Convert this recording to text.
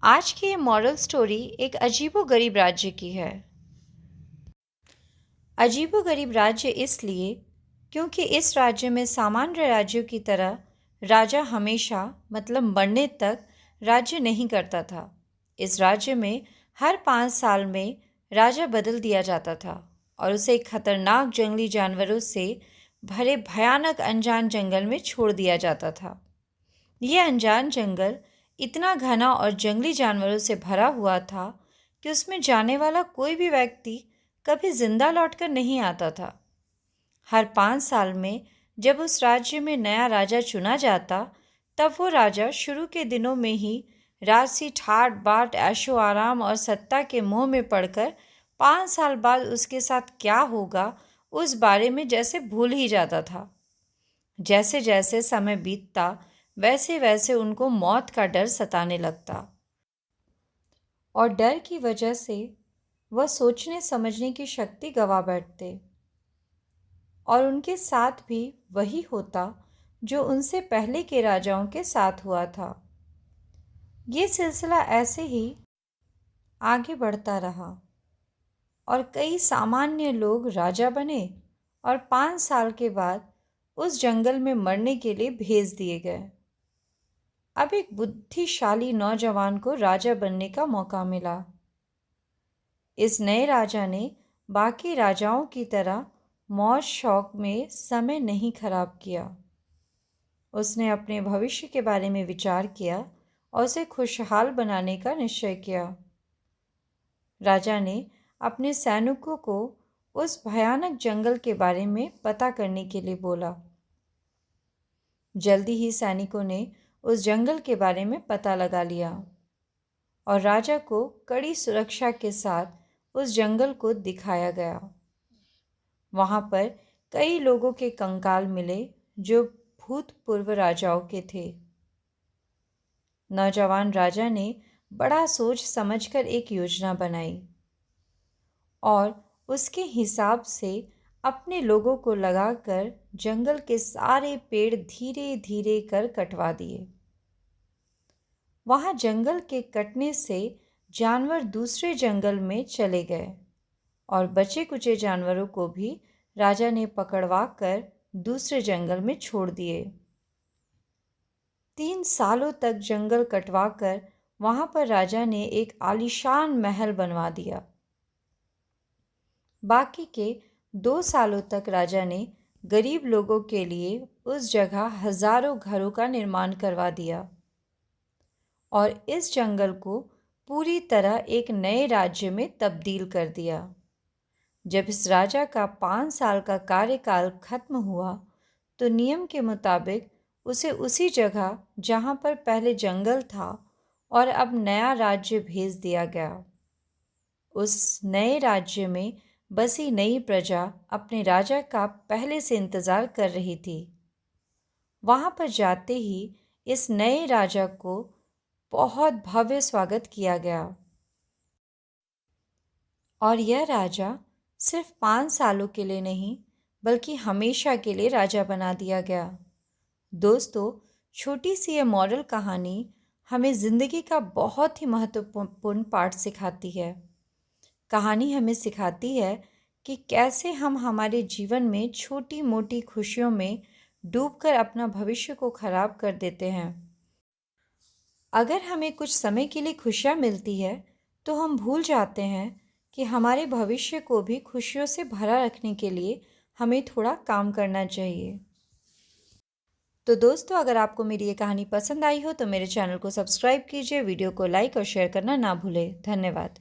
आज की ये मॉरल स्टोरी एक अजीबोगरीब राज्य की है। अजीबोगरीब राज्य इसलिए क्योंकि इस राज्य में सामान्य राज्यों की तरह राजा हमेशा मतलब मरने तक राज्य नहीं करता था। इस राज्य में हर 5 साल में राजा बदल दिया जाता था और उसे एक खतरनाक जंगली जानवरों से भरे भयानक अनजान जंगल में छोड़ दिया जाता था। यह अनजान जंगल इतना घना और जंगली जानवरों से भरा हुआ था कि उसमें जाने वाला कोई भी व्यक्ति कभी जिंदा लौटकर नहीं आता था। हर 5 साल में जब उस राज्य में नया राजा चुना जाता, तब वो राजा शुरू के दिनों में ही राजसी ठाट बाट ऐशो आराम और सत्ता के मोह में पड़कर 5 साल बाद उसके साथ क्या होगा उस बारे में जैसे भूल ही जाता था। जैसे जैसे समय बीतता वैसे वैसे उनको मौत का डर सताने लगता और डर की वजह से वह सोचने समझने की शक्ति गंवा बैठते और उनके साथ भी वही होता जो उनसे पहले के राजाओं के साथ हुआ था। ये सिलसिला ऐसे ही आगे बढ़ता रहा और कई सामान्य लोग राजा बने और 5 साल के बाद उस जंगल में मरने के लिए भेज दिए गए। अब एक बुद्धिशाली नौजवान को राजा बनने का मौका मिला। इस नए राजा ने बाकी राजाओं की तरह मौज शौक में समय नहीं खराब किया। उसने अपने भविष्य के बारे में विचार किया और उसे खुशहाल बनाने का निश्चय किया। राजा ने अपने सैनिकों को उस भयानक जंगल के बारे में पता करने के लिए बोला। जल्दी ही सैनिकों ने उस जंगल के बारे में पता लगा लिया और राजा को कड़ी सुरक्षा के साथ उस जंगल को दिखाया गया। वहाँ पर कई लोगों के कंकाल मिले जो भूतपूर्व राजाओं के थे। नौजवान राजा ने बड़ा सोच समझकर एक योजना बनाई और उसके हिसाब से अपने लोगों को लगाकर जंगल के सारे पेड़ धीरे धीरे कर कटवा दिए। वहाँ जंगल के कटने से जानवर दूसरे जंगल में चले गए और बचे कुचे जानवरों को भी राजा ने पकड़वा कर दूसरे जंगल में छोड़ दिए। 3 सालों तक जंगल कटवा कर वहाँ पर राजा ने एक आलीशान महल बनवा दिया। बाकी के 2 सालों तक राजा ने गरीब लोगों के लिए उस जगह हजारों घरों का निर्माण करवा दिया और इस जंगल को पूरी तरह एक नए राज्य में तब्दील कर दिया। जब इस राजा का 5 साल का कार्यकाल खत्म हुआ तो नियम के मुताबिक उसे उसी जगह जहाँ पर पहले जंगल था और अब नया राज्य भेज दिया गया। उस नए राज्य में बसी नई प्रजा अपने राजा का पहले से इंतज़ार कर रही थी। वहाँ पर जाते ही इस नए राजा को बहुत भव्य स्वागत किया गया और यह राजा सिर्फ 5 सालों के लिए नहीं बल्कि हमेशा के लिए राजा बना दिया गया। दोस्तों, छोटी सी ये मॉरल कहानी हमें ज़िंदगी का बहुत ही महत्वपूर्ण पाठ सिखाती है। कहानी हमें सिखाती है कि कैसे हम हमारे जीवन में छोटी मोटी खुशियों में डूबकर अपना भविष्य को खराब कर देते हैं। अगर हमें कुछ समय के लिए खुशियाँ मिलती है तो हम भूल जाते हैं कि हमारे भविष्य को भी खुशियों से भरा रखने के लिए हमें थोड़ा काम करना चाहिए। तो दोस्तों, अगर आपको मेरी ये कहानी पसंद आई हो तो मेरे चैनल को सब्सक्राइब कीजिए, वीडियो को लाइक और शेयर करना ना भूलें। धन्यवाद।